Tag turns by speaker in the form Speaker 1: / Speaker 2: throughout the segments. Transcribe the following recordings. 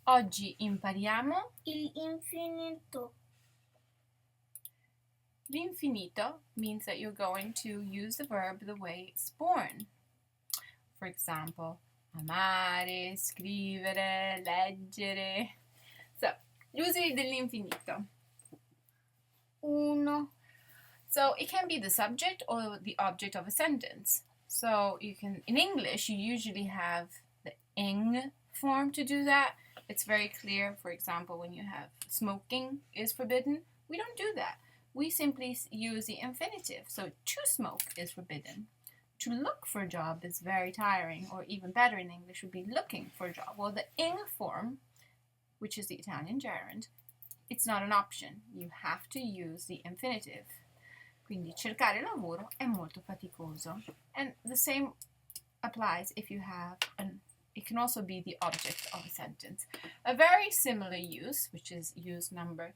Speaker 1: Oggi impariamo
Speaker 2: Infinito.
Speaker 1: l'infinito means that you're going to use the verb the way it's born. For example, amare, scrivere, leggere. So, gli usi dell'infinito.
Speaker 2: Uno.
Speaker 1: So, it can be the subject or the object of a sentence. So, you can, in English, you usually have the ing form to do that. It's very clear, for example, when you have smoking is forbidden, we don't do that. We simply use the infinitive. So to smoke is forbidden. To look for a job is very tiring, or even better in English would be looking for a job. Well, the ing form, which is the Italian gerund, it's not an option. You have to use the infinitive. Quindi cercare lavoro è molto faticoso. And the same applies if you have it can also be the object of a sentence. A very similar use, which is use number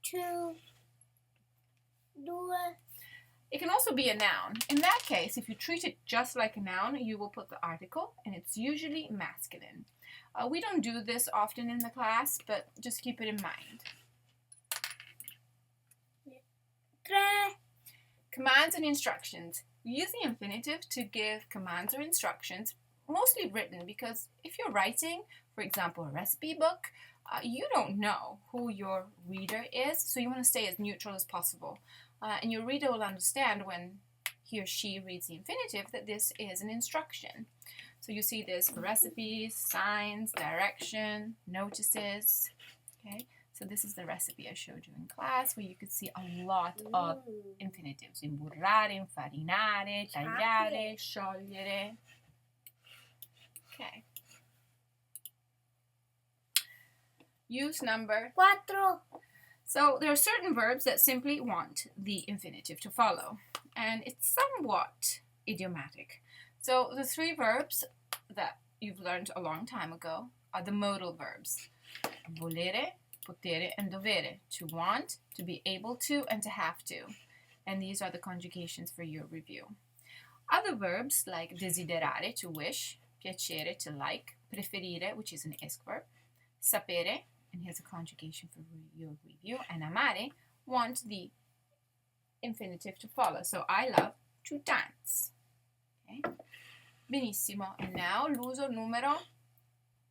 Speaker 2: 2.
Speaker 1: It can also be a noun. In that case, if you treat it just like a noun, you will put the article, and it's usually masculine. We don't do this often in the class, but just keep it in mind.
Speaker 2: 3.
Speaker 1: Commands and instructions. We use the infinitive to give commands or instructions, mostly written, because if you're writing, for example, a recipe book, you don't know who your reader is, so you want to stay as neutral as possible. And your reader will understand when he or she reads the infinitive that this is an instruction. So you see this for recipes, signs, direction, notices. Okay, so this is the recipe I showed you in class, where you could see a lot of infinitives. Imburrare, infarinare, tagliare, sciogliere. Okay. Use number
Speaker 2: 4.
Speaker 1: So there are certain verbs that simply want the infinitive to follow, and it's somewhat idiomatic. So the 3 verbs that you've learned a long time ago are the modal verbs: volere, potere, and dovere. To want, to be able to, and to have to. And these are the conjugations for your review. Other verbs like desiderare, to wish, piacere, to like, preferire, which is an esque verb, sapere, and here's a conjugation for your review, and amare want the infinitive to follow. So I love to dance. Okay? Benissimo. And now l'uso numero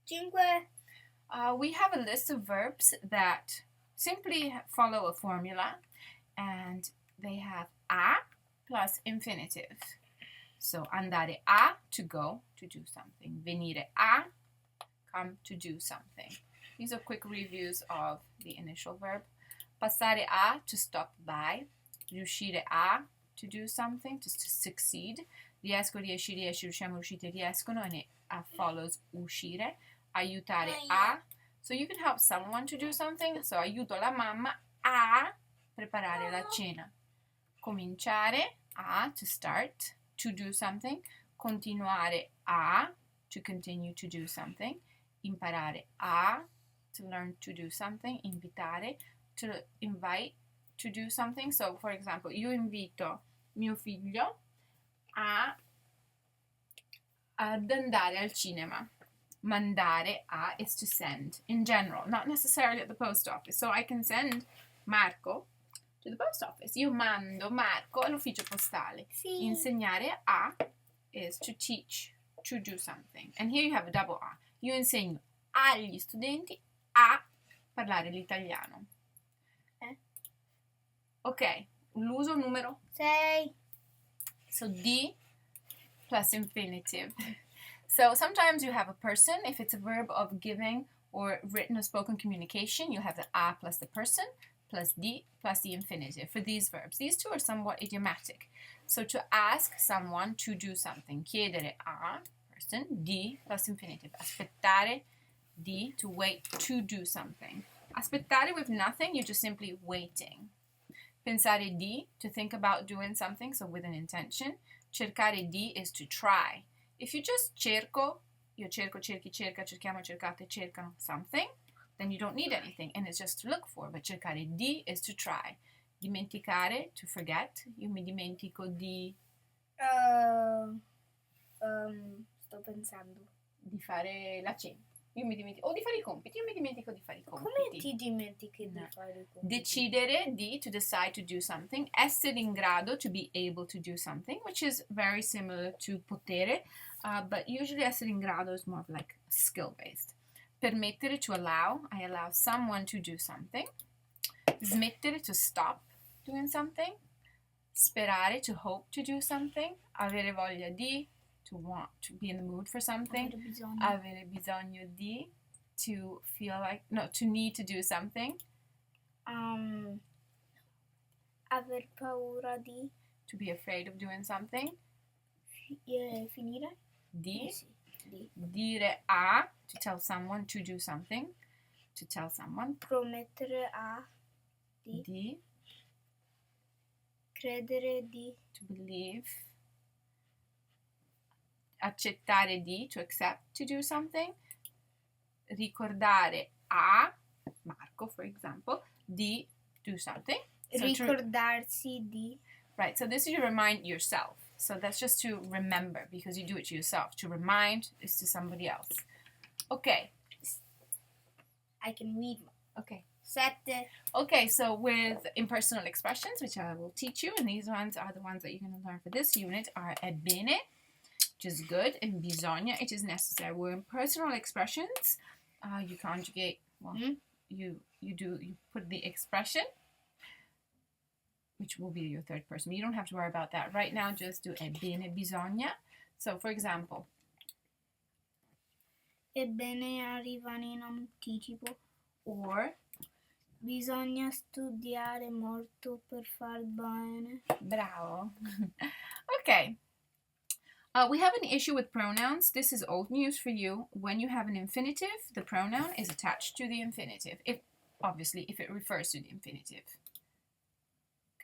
Speaker 2: 5.
Speaker 1: we have a list of verbs that simply follow a formula, and they have a plus infinitive. So andare a, to go, to do something. Venire a, come, to do something. These are quick reviews of the initial verb. Passare a, to stop by. Riuscire a, to do something, to succeed. Riesco, riesci, riesci, riusciamo, riuscite, riescono, and it follows uscire. Aiutare a. So you can help someone to do something. So aiuto la mamma a preparare la cena. Cominciare a, to start, to do something. Continuare a, to continue to do something. Imparare a, to learn to do something. Invitare, to invite to do something. So, for example, io invito mio figlio ad andare al cinema. Mandare a is to send, in general, not necessarily at the post office. So I can send Marco to the post office. Io mando Marco all'ufficio postale.
Speaker 2: Sì.
Speaker 1: Insegnare a is to teach, to do something. And here you have a double a. Io insegno agli studenti a parlare l'italiano. Ok, l'uso numero
Speaker 2: 6.
Speaker 1: So D plus infinitive. So sometimes you have a person. If it's a verb of giving or written or spoken communication, you have the a plus the person plus D plus the infinitive for these verbs. These two are somewhat idiomatic. So to ask someone to do something, chiedere a, person, D plus infinitive. Aspettare, D, to wait to do something. Aspettare with nothing, you're just simply waiting. Pensare di, to think about doing something, so with an intention. Cercare di is to try. If you just cerco, io cerco, cerchi, cerca, cerchiamo, cercate, cercano something, then you don't need anything, and it's just to look for. But cercare di is to try. Dimenticare, to forget. Io mi dimentico di...
Speaker 2: Sto pensando.
Speaker 1: Di fare la cena. io mi dimentico, o di fare i compiti, io mi dimentico di fare i
Speaker 2: Come
Speaker 1: compiti.
Speaker 2: ti dimentichi di
Speaker 1: No.
Speaker 2: fare i compiti?
Speaker 1: Decidere di, to decide to do something. Essere in grado, to be able to do something, which is very similar to potere, but usually essere in grado is more of like skill-based. Permettere, to allow. I allow someone to do something. Smettere, to stop doing something. Sperare, to hope to do something. Avere voglia di, to want, to be in the mood for something.
Speaker 2: Avere bisogno.
Speaker 1: Avere bisogno di, to feel like, no, to need to do something.
Speaker 2: Aver paura di
Speaker 1: To be afraid of doing something.
Speaker 2: finire?
Speaker 1: Di.
Speaker 2: Sì, di.
Speaker 1: Dire a, to tell someone to do something. To tell someone.
Speaker 2: Promettere a di.
Speaker 1: Di.
Speaker 2: Credere di.
Speaker 1: To believe. Accettare di, to accept to do something. Ricordare a, Marco for example, di do something. So
Speaker 2: Ricordarsi di.
Speaker 1: right, so this is to remind yourself. So that's just to remember because you do it to yourself. To remind is to somebody else. Okay.
Speaker 2: I can read.
Speaker 1: Okay.
Speaker 2: Sette.
Speaker 1: Okay, so with impersonal expressions, which I will teach you, and these ones are the ones that you're going to learn for this unit, are è bene, which is good, and bisogna, it is necessary. With impersonal expressions, you conjugate, well, you put the expression, which will be your third person. You don't have to worry about that. Right now, just do è bene, bisogna. So, for example,
Speaker 2: È bene arrivare in anticipo.
Speaker 1: or
Speaker 2: Bisogna studiare molto per far bene.
Speaker 1: bravo. Okay. We have an issue with pronouns. This is old news for you. When you have an infinitive, the pronoun is attached to the infinitive. Obviously, if it refers to the infinitive.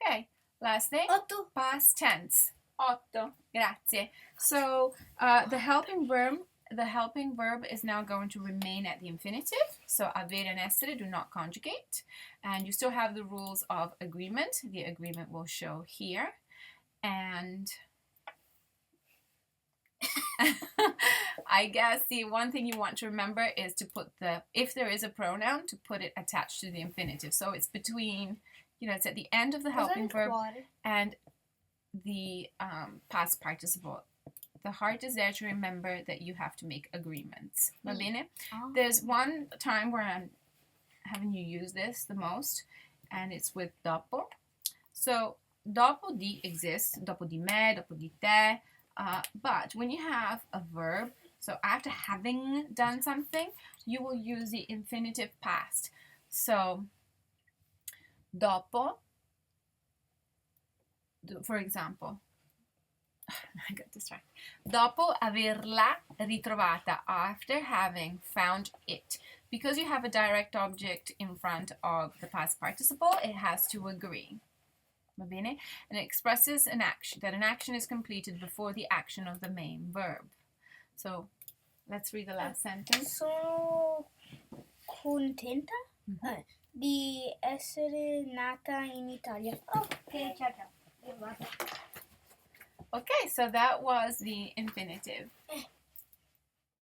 Speaker 1: Okay, last thing.
Speaker 2: Otto.
Speaker 1: Past tense. Otto. Grazie. So the helping verb is now going to remain at the infinitive. So avere and essere do not conjugate. And you still have the rules of agreement. The agreement will show here. And I guess the one thing you want to remember is to put if there is a pronoun, to put it attached to the infinitive. So it's between, it's at the end of the helping verb and the past participle. The heart is there to remember that you have to make agreements. Va bene?
Speaker 2: Oh.
Speaker 1: There's one time where I'm having you use this the most, and it's with dopo. So dopo di exists, dopo di me, dopo di te. But when you have a verb, so after having done something, you will use the infinitive past. So, dopo, for example, I got distracted. Dopo averla ritrovata, after having found it. Because you have a direct object in front of the past participle, it has to agree. Va bene? And it expresses an action is completed before the action of the main verb. So, let's read the last sentence.
Speaker 2: Sono contenta di essere nata in Italia. Ok, ciao.
Speaker 1: Okay, so that was the infinitive.